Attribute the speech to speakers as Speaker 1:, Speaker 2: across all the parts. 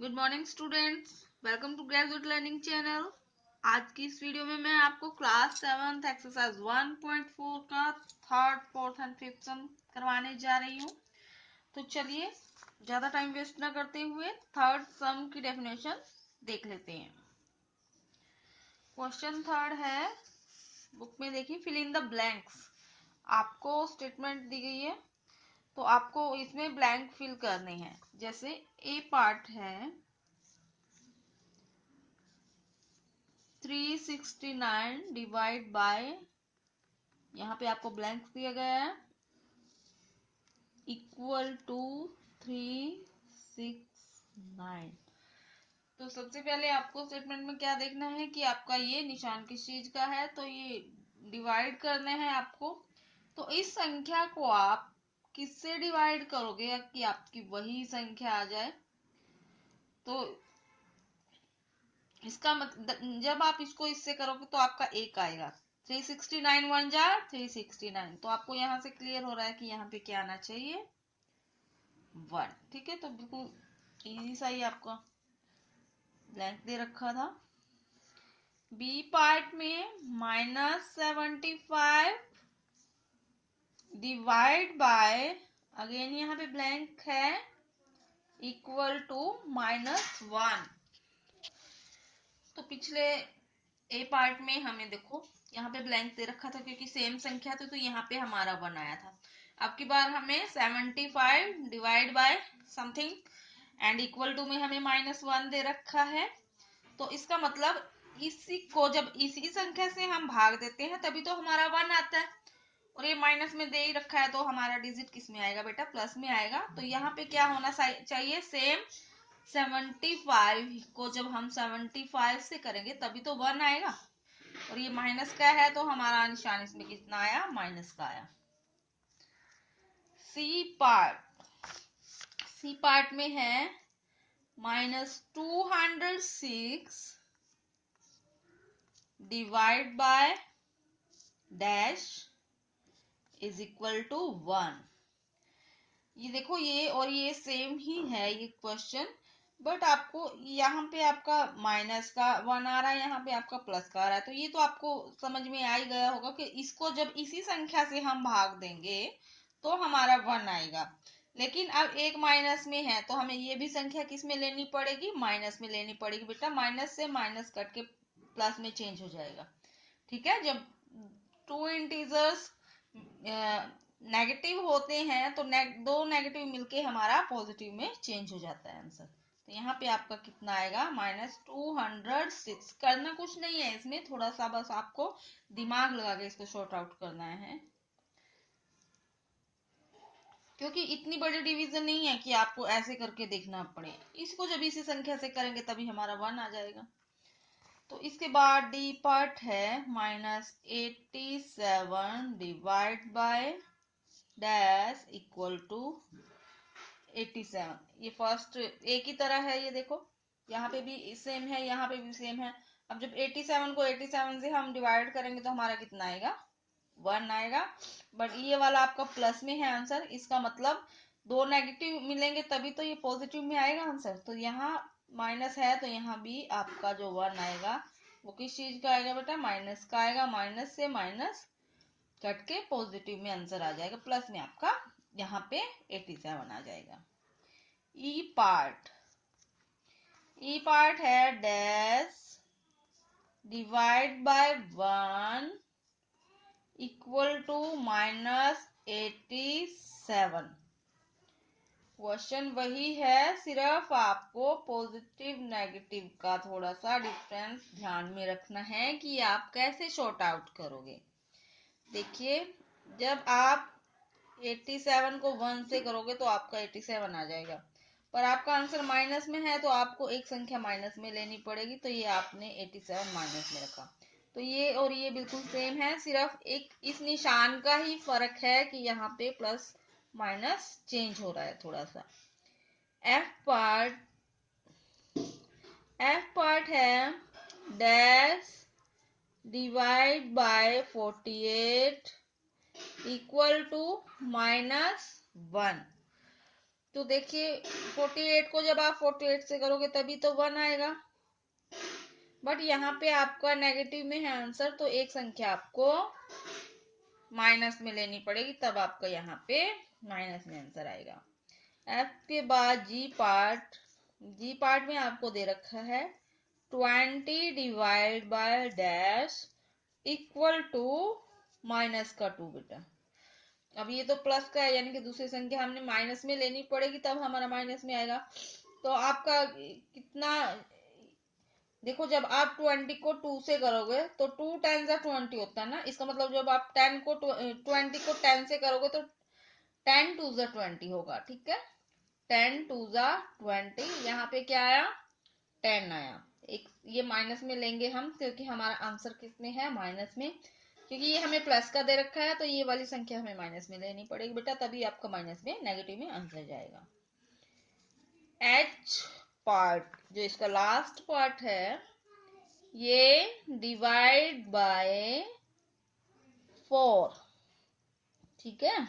Speaker 1: Good morning students, welcome to graduate learning channel. आज की इस वीडियो में मैं आपको क्लास 7th एक्सरसाइज 1.4 का थर्ड, फोर्थ एंड फिफ्थ सम करवाने जा रही हूँ। तो चलिए ज्यादा टाइम वेस्ट ना करते हुए थर्ड सम की डेफिनेशन देख लेते हैं। क्वेश्चन थर्ड है, बुक में देखिए, फिल इन द ब्लैंक्स। आपको स्टेटमेंट दी गई है तो आपको इसमें ब्लैंक फिल करने हैं। जैसे ए पार्ट है 369 डिवाइड बाय, यहाँ पे आपको ब्लैंक दिया गया है, इक्वल टू 369। तो सबसे पहले आपको स्टेटमेंट में क्या देखना है कि आपका ये निशान किस चीज का है, तो ये डिवाइड करने हैं आपको। तो इस संख्या को आप किससे डिवाइड करोगे कि आपकी वही संख्या आ जाए। तो इसका मतलब जब आप इसको इससे करोगे तो आपका एक आएगा। 369 वन जा 369, तो आपको यहाँ से क्लियर हो रहा है कि यहाँ पे क्या आना चाहिए, 1। ठीक है, तो बिल्कुल इजी सा ही आपका ब्लैंक दे रखा था। बी पार्ट में -75 डिवाइड बाय, अगेन यहाँ पे ब्लैंक है, इक्वल टू -1। तो पिछले ए पार्ट में हमें देखो यहाँ पे ब्लैंक दे रखा था क्योंकि सेम संख्या थी, तो यहाँ पे हमारा 1 आया था। अब की बार हमें 75 divide by something and equal to में हमें -1 दे रखा है। तो इसका मतलब इसी को जब इसी संख्या से हम भाग देते हैं तभी तो हमारा 1 आता है, और ये माइनस में दे ही रखा है तो हमारा डिजिट किस में आएगा बेटा, प्लस में आएगा। तो यहाँ पे क्या होना चाहिए, सेम 75 को जब हम 75 से करेंगे तभी तो 1 आएगा, और ये माइनस का है तो हमारा निशान इसमें कितना आया, माइनस का आया। सी पार्ट में है -206 divide by dash is equal to 1। ये देखो, ये और ये सेम ही है ये क्वेश्चन, बट आपको यहाँ पे आपका माइनस का 1 आ रहा है, यहाँ पे आपका प्लस का आ रहा है। तो ये तो आपको समझ में आ ही गया होगा कि इसको जब इसी संख्या से हम भाग देंगे तो हमारा 1 आएगा। लेकिन अब एक माइनस में है तो हमें ये भी संख्या किस में लेनी पड़ेगी, माइनस में लेनी पड़ेगी बेटा। माइनस से माइनस कट के प्लस में चेंज हो जाएगा। ठीक है, जब टू इंटीजर्स नेगेटिव होते हैं तो दो नेगेटिव मिलके हमारा पॉजिटिव में चेंज हो जाता है आंसर। तो यहाँ पे आपका कितना आएगा, -206। करना कुछ नहीं है इसमें, थोड़ा सा बस आपको दिमाग लगा के इसको शॉर्ट आउट करना है, क्योंकि इतनी बड़ी डिवीजन नहीं है कि आपको ऐसे करके देखना पड़े। इसको जब इसी संख्या से करेंगे तभी हमारा 1 आ जाएगा। तो इसके बाद डी पार्ट है -87 divide by dash equal to 87। ये फर्स्ट एक ही तरह है, ये देखो यहाँ पे भी सेम है, यहाँ पे भी सेम है। अब जब 87 को 87 से हम डिवाइड करेंगे तो हमारा कितना आएगा, 1 आएगा। बट ये वाला आपका प्लस में है आंसर, इसका मतलब दो नेगेटिव मिलेंगे तभी तो ये पॉजिटिव में आएगा आंसर। तो यहाँ माइनस है तो यहाँ भी आपका जो 1 आएगा वो किस चीज का आएगा बेटा, माइनस का आएगा। माइनस से माइनस कट के पॉजिटिव में आंसर आ जाएगा, प्लस में आपका यहाँ पे 87 आ जाएगा। ई पार्ट है dash divide by 1 equal to -87। Question वही है, सिर्फ आपको पॉजिटिव नेगेटिव का थोड़ा सा डिफरेंस ध्यान में रखना है कि आप कैसे शॉर्ट आउट करोगे। देखिए, जब आप 87 को 1 से करोगे तो आपका 87 आ जाएगा, पर आपका आंसर माइनस में है तो आपको एक संख्या माइनस में लेनी पड़ेगी। तो ये आपने 87 माइनस में रखा। तो ये और ये बिल्कुल सेम है, सिर्फ एक इस निशान का ही फर्क है कि यहाँ पे प्लस माइनस चेंज हो रहा है थोड़ा सा। एफ पार्ट है dash divide by 48 equal to -1। तो देखिए 48 को जब आप 48 से करोगे तभी तो 1 आएगा, बट यहाँ पे आपका नेगेटिव में है आंसर, तो एक संख्या आपको माइनस में लेनी पड़ेगी, तब आपका यहाँ पे माइनस में आंसर आएगा। एफ के बाद जी पार्ट, जी पार्ट में आपको दे रखा है 20 divide by dash equal to minus का 2 बेटा। अब ये तो प्लस का है, यानी कि दूसरी संख्या हमने माइनस में लेनी पड़ेगी तब हमारा माइनस में आएगा। तो आपका कितना, देखो जब आप 20 को 2 से करोगे तो 2 10 20 होता है ना, इसका मतलब जब आप 20 को 10 से करोगे तो 10 2 20 होगा, ठीक है। 10 2 20, यहाँ पे क्या आया 10 आया। एक ये माइनस में लेंगे हम, क्योंकि हमारा आंसर किस में है माइनस में, क्योंकि ये हमें प्लस का दे रखा है, तो ये वाली संख्या हमें माइनस में लेनी पड़ेगी बेटा, तभी आपका माइनस में नेगेटिव में आंसर जाएगा। एच पार्ट, जो इसका लास्ट पार्ट है, ये डिवाइड बाय 4, ठीक है,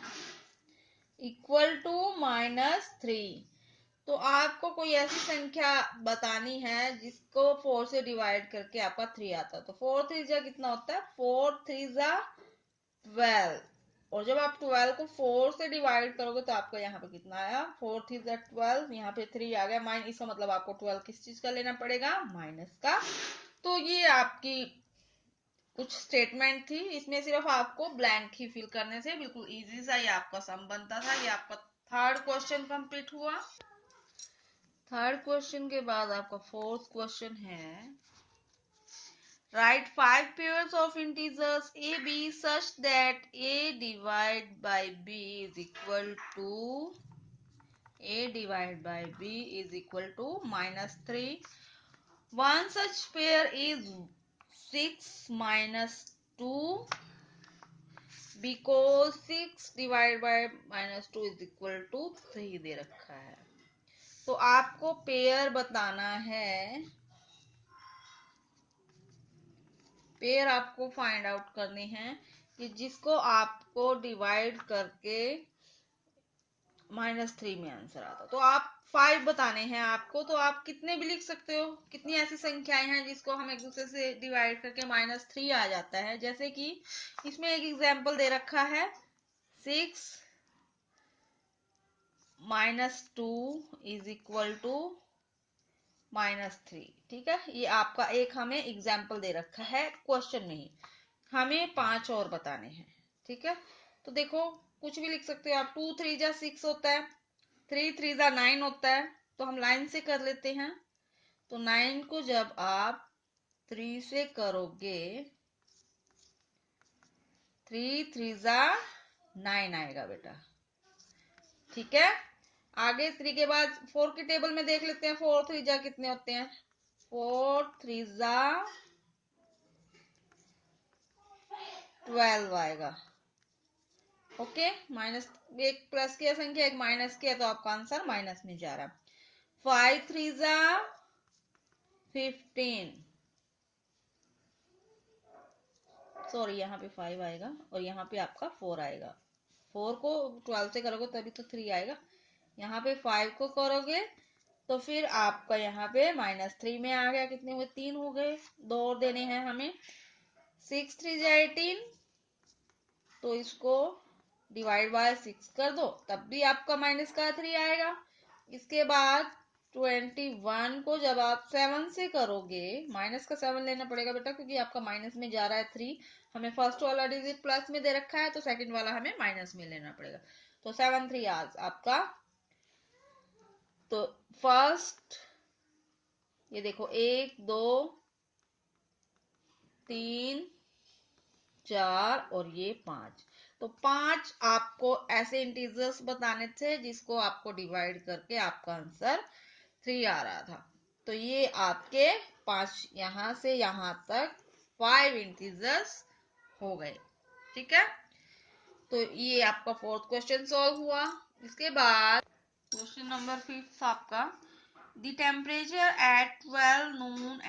Speaker 1: इक्वल टू -3। तो आपको कोई ऐसी संख्या बतानी है जिसको 4 से डिवाइड करके आपका 3 आता है। तो 4 3 जा कितना होता है, 4 3 जा 12, और जब आप 12 को 4 से डिवाइड करोगे तो आपका यहाँ पे कितना आया, 4 3 जा 12, यहाँ पे 3 आ गया माइनस, इसका मतलब आपको 12 किस चीज का लेना पड़ेगा, माइनस का। तो ये आपकी कुछ स्टेटमेंट थी, इसमें सिर्फ आपको ब्लैंक ही फिल करने से बिल्कुल इजी सा ये आपका सम बनता था। ये आपका थर्ड क्वेश्चन कंप्लीट हुआ। थर्ड क्वेश्चन के बाद आपका फोर्थ क्वेश्चन है, right 5 pairs of integers a b such that a divided by b is equal to -3. One such pair is 6 minus 2 because 6 divided by -2 is equal to 3 दे रखा है। तो आपको pair बताना है, पेयर आपको फाइंड आउट करने हैं कि जिसको आपको डिवाइड करके -3 में आंसर आता। तो आप 5 बताने हैं आपको, तो आप कितने भी लिख सकते हो, कितनी ऐसी संख्याएं हैं जिसको हम एक दूसरे से डिवाइड करके -3 आ जाता है। जैसे कि इसमें एक एग्जांपल दे रखा है 6 -2 इज इक्वल टू -3, ठीक है। ये आपका एक हमें एग्जाम्पल दे रखा है क्वेश्चन में ही, हमें 5 और बताने हैं, ठीक है। तो देखो कुछ भी लिख सकते हो आप, 2 3 जा 6 होता है, 3 3 जा 9 होता है, तो हम लाइन से कर लेते हैं। तो 9 को जब आप 3 से करोगे, 3 3 जा 9 आएगा बेटा, ठीक है। आगे 3 के बाद 4 की टेबल में देख लेते हैं, 4 3 जा कितने होते हैं, 4 3 जा 12 आएगा, ओके। माइनस, एक प्लस की संख्या एक माइनस की है, तो आपका आंसर माइनस में जा रहा है। 5 3 जा 15, सॉरी यहाँ पे 5 आएगा और यहाँ पे आपका 4 आएगा। 4 को 12 से करोगे तभी तो 3 आएगा, यहाँ पे 5 को करोगे तो फिर आपका यहाँ पे -3 में आ गया, कितने हुए 3 हो गए, 2 और देने हैं हमें। 6 3 जा 18, तो इसको डिवाइड बाय 6 कर दो, तब भी आपका माइनस का 3 आएगा। इसके बाद 21 को जब आप 7 से करोगे, माइनस का 7 लेना पड़ेगा बेटा, क्योंकि आपका माइनस में जा रहा है 3, हमें फर्स्ट वाला डिजिट प्लस में दे रखा है, तो सेकंड वाला हमें माइनस में लेना पड़ेगा। तो 7 3 आज आपका, तो फर्स्ट ये देखो 1 2 3 4 और ये 5, तो 5 आपको ऐसे इंटीजर्स बताने थे जिसको आपको डिवाइड करके आपका आंसर 3 आ रहा था। तो ये आपके 5 यहां से यहां तक 5 इंटीजर्स हो गए, ठीक है। तो ये आपका फोर्थ क्वेश्चन सॉल्व हुआ। इसके बाद क्वेश्चन नंबर 5 आपका, the temperature at 12 noon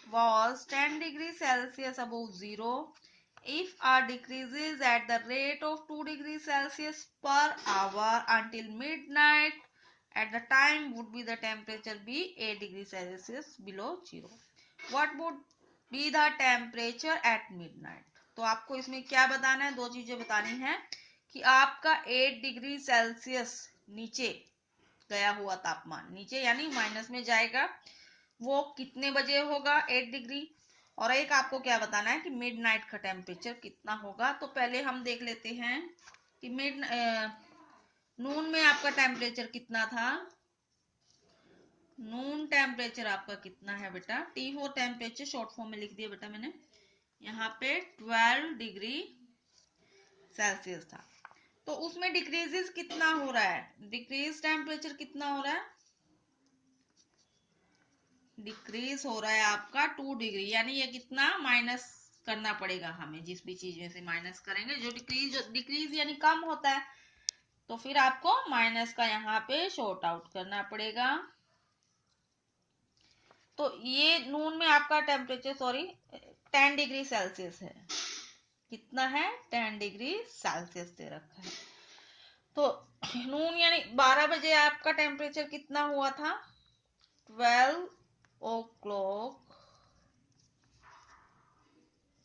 Speaker 1: was 10 degrees Celsius above zero. If R decreases at the rate of 2 degrees Celsius per hour until midnight, at the time would be the temperature be 8 degrees Celsius below 0. What would be the temperature at midnight? तो आपको इसमें क्या बताना है, दो चीजें बतानी है कि आपका 8 डिग्री सेल्सियस नीचे गया हुआ तापमान, नीचे यानी माइनस में जाएगा, वो कितने बजे होगा 8 डिग्री, और एक आपको क्या बताना है कि मिडनाइट का टेम्परेचर कितना होगा। तो पहले हम देख लेते हैं कि नून में आपका टेम्परेचर कितना था। नून टेम्परेचर आपका कितना है बेटा, टी हो टेम्परेचर शॉर्ट फॉर्म में लिख दिया बेटा मैंने, यहाँ पे 12 डिग्री सेल्सियस था। तो उसमें डिक्रीजेस कितना हो रहा है, डिक्रीज टेम्परेचर कितना हो रहा है, डिक्रीज हो रहा है आपका 2 डिग्री, यानी ये कितना माइनस करना पड़ेगा हमें, जिस भी चीज में से माइनस करेंगे, जो डिक्रीज यानी कम होता है, तो फिर आपको माइनस का यहाँ पे शॉर्ट आउट करना पड़ेगा। तो ये नून में आपका टेम्परेचर 10 डिग्री सेल्सियस है, कितना है 10 डिग्री सेल्सियस दे रखा है। तो नून यानी 12 बजे आपका टेम्परेचर कितना हुआ था, 12 o'clock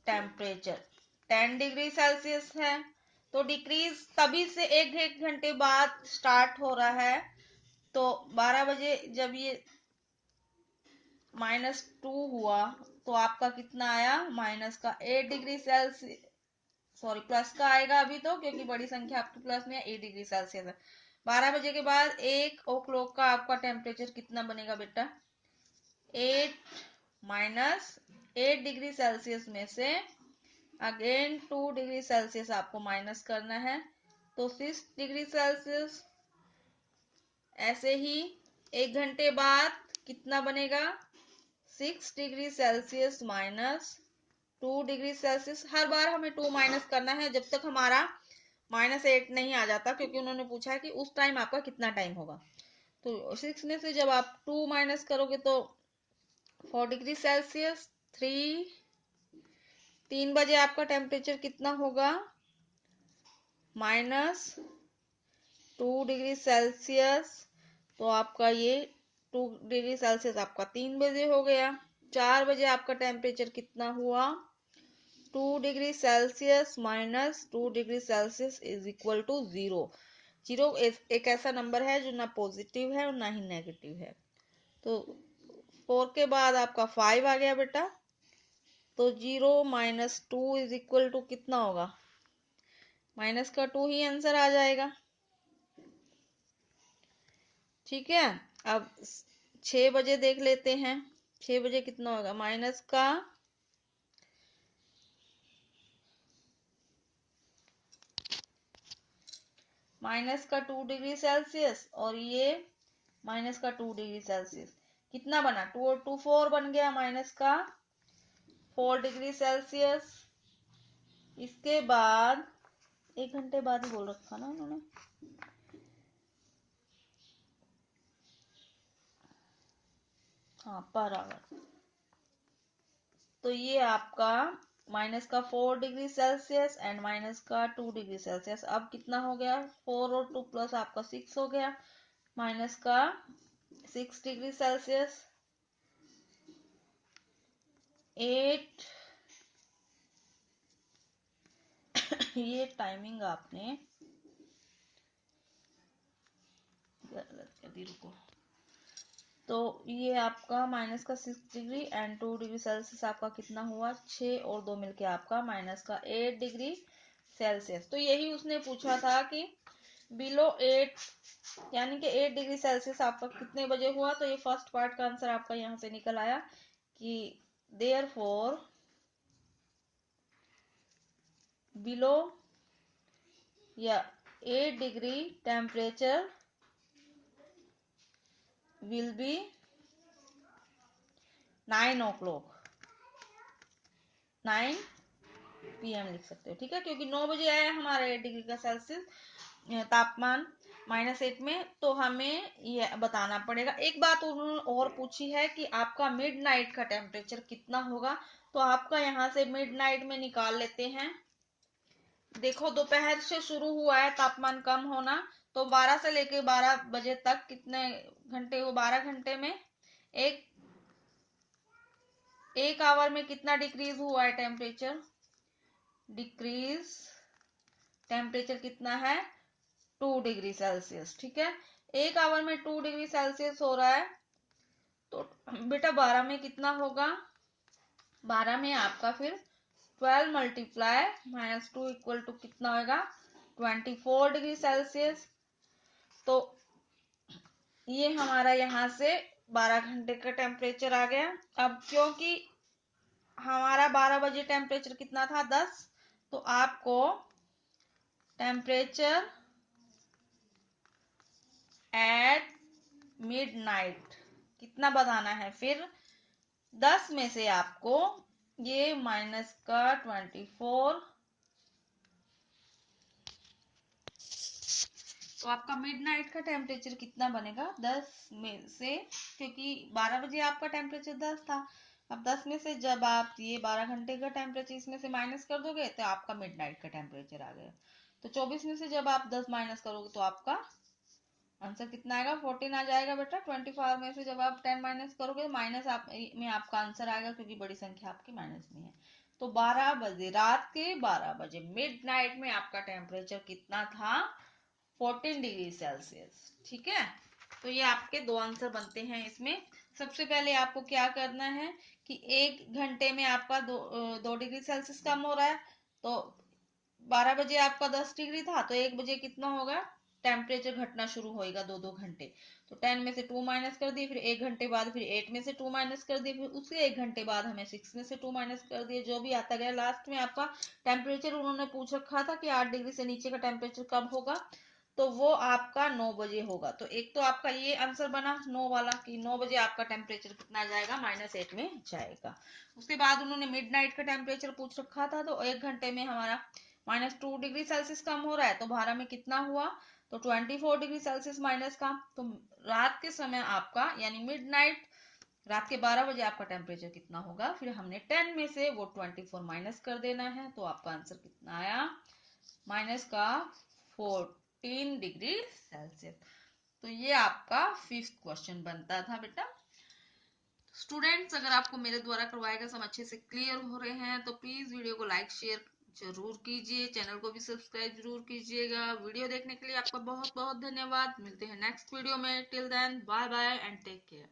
Speaker 1: टेम्परेचर 10 डिग्री सेल्सियस है। तो डिक्रीज तभी से एक घंटे बाद स्टार्ट हो रहा है। तो 12 बजे जब ये -2 हुआ तो आपका कितना आया, माइनस का 8 डिग्री सेल्सियस, प्लस का आएगा अभी तो, क्योंकि बड़ी संख्या आपकी प्लस में है, 8 डिग्री सेल्सियस है। 12 बजे के बाद 1 o'clock का आपका टेम्परेचर कितना बनेगा बेटा, 8 माइनस 8 डिग्री सेल्सियस में से अगेन 2 डिग्री सेल्सियस आपको माइनस करना है, तो 6 डिग्री सेल्सियस। ऐसे ही एक घंटे बाद कितना बनेगा, 6 degree Celsius minus 2 degree Celsius. हर बार हमें 2 माइनस करना है जब तक हमारा -8 नहीं आ जाता, क्योंकि उन्होंने पूछा है कि उस टाइम आपका कितना टाइम होगा। तो 6 में से जब आप 2 माइनस करोगे तो 4 डिग्री सेल्सियस। 3 बजे आपका टेम्परेचर कितना होगा, -2 डिग्री सेल्सियस। तो आपका ये 2 डिग्री सेल्सियस आपका 3 बजे हो गया। 4 बजे आपका टेम्परेचर कितना हुआ, 2 degree Celsius minus 2 degree Celsius is equal to 0। 0 एक ऐसा नंबर है जो ना पॉजिटिव है और ना ही नेगेटिव है। तो 4 के बाद आपका 5 आ गया बेटा, तो 0 माइनस 2 इज इक्वल टू कितना होगा, माइनस का 2 ही आंसर आ जाएगा। ठीक है, अब 6 बजे देख लेते हैं, 6 बजे कितना होगा, माइनस का 2 डिग्री सेल्सियस और ये माइनस का 2 डिग्री सेल्सियस, कितना बना, 2 और 2 4 बन गया, माइनस का 4 डिग्री सेल्सियस। इसके बाद एक घंटे बाद ही बोल रखा ना उन्होंने, हाँ पर आवर। तो ये आपका माइनस का 4 डिग्री सेल्सियस एंड माइनस का 2 डिग्री सेल्सियस। अब कितना हो गया, 4 और 2 प्लस आपका 6 हो गया, माइनस का 6 डिग्री सेल्सियस। 8 ये टाइमिंग आपने गलत कर दी, रुको। तो ये आपका माइनस का 6 डिग्री एंड 2 डिग्री सेल्सियस आपका कितना हुआ, 6 और 2 मिलके आपका माइनस का 8 डिग्री सेल्सियस। तो यही उसने पूछा था कि बिलो 8 यानी कि 8 डिग्री सेल्सियस आपका कितने बजे हुआ। तो ये फर्स्ट पार्ट का आंसर आपका यहाँ से निकल आया कि देयरफॉर बिलो या 8 degree temperature will be 9 o'clock, 9 PM लिख सकते हो। ठीक है, क्योंकि 9 बजे आया हमारा 8 डिग्री का सेल्सियस तापमान -8 में, तो हमें ये बताना पड़ेगा। एक बात उन्होंने और पूछी है कि आपका मिडनाइट का टेम्परेचर कितना होगा। तो आपका यहाँ से मिडनाइट में निकाल लेते हैं। देखो दोपहर से शुरू हुआ है तापमान कम होना, तो 12 से लेके 12 बजे तक कितने घंटे हुए? 12 घंटे में एक आवर में कितना डिक्रीज हुआ है टेम्परेचर? डिक्रीज टेम्परेचर कितना है? 2 डिग्री सेल्सियस। ठीक है, एक आवर में 2 डिग्री सेल्सियस हो रहा है, तो बेटा 12 में कितना होगा? 12 में आपका फिर 12 मल्टीप्लाई -2 इक्वल टू कितना होगा? 24 डिग्री सेल्सियस। तो ये हमारा यहाँ से 12 घंटे का टेम्परेचर आ गया। अब क्योंकि हमारा 12 बजे टेम्परेचर कितना था? 10, तो आपको टेम्परेचर एट मिडनाइट कितना बताना है? फिर 10 में से आपको ये माइनस का 24, तो आपका मिडनाइट का टेम्परेचर कितना बनेगा? 10 में से, क्योंकि 12 बजे आपका टेम्परेचर 10 था, अब 10 में से जब आप ये 12 घंटे का टेम्परेचर इसमें से माइनस कर दोगे तो आपका मिडनाइट का टेम्परेचर आ गया। तो 24 में से जब आप 10 माइनस करोगे तो आपका आंसर कितना आएगा? 14 आ जाएगा बेटा। 24 में से जब आप 10 माइनस करोगे माइनस में आपका आंसर आएगा, क्योंकि बड़ी संख्या आपकी माइनस में है। तो 12 बजे, रात के 12 बजे मिडनाइट में आपका टेम्परेचर कितना था? 14 डिग्री सेल्सियस। ठीक है, तो ये आपके दो आंसर बनते हैं इसमें। सबसे पहले आपको क्या करना है कि एक घंटे में आपका 2 डिग्री सेल्सियस कम हो रहा है, तो 12 बजे आपका 10 डिग्री था, तो 1 बजे कितना होगा? टेम्परेचर घटना शुरू होएगा 2-2 घंटे। तो 10 में से 2 माइनस कर दिए, फिर 1 घंटे बाद फिर 8 में से 2 माइनस कर दिए, फिर उसके 1 घंटे बाद हमें 6 में से 2 माइनस कर दिए, जो भी आता गया। लास्ट में आपका टेम्परेचर उन्होंने पूछ रखा था कि 8 डिग्री से नीचे का टेम्परेचर कब होगा, तो वो आपका 9 बजे होगा। तो एक तो आपका ये आंसर बना 9 वाला कि 9 बजे आपका टेम्परेचर कितना जाएगा? -8 में जाएगा। उसके बाद उन्होंने मिडनाइट का टेम्परेचर पूछ रखा था, तो 1 घंटे में हमारा -2 डिग्री सेल्सियस कम हो रहा है, तो 12 में कितना हुआ? तो 24 डिग्री सेल्सियस माइनस का। तो रात के समय आपका यानी मिडनाइट, रात के 12 बजे आपका टेम्परेचर कितना होगा? फिर हमने 10 में से वो 24 माइनस कर देना है, तो आपका आंसर कितना आया? माइनस का 14 डिग्री सेल्सियस। तो ये आपका 5th क्वेश्चन बनता था बेटा। स्टूडेंट्स, अगर आपको मेरे द्वारा करवाए गए सम अच्छे से क्लियर हो रहे हैं तो प्लीज वीडियो को लाइक शेयर जरूर कीजिए, चैनल को भी सब्सक्राइब जरूर कीजिएगा। वीडियो देखने के लिए आपका बहुत बहुत धन्यवाद। मिलते हैं नेक्स्ट वीडियो में। Till then bye bye and take care.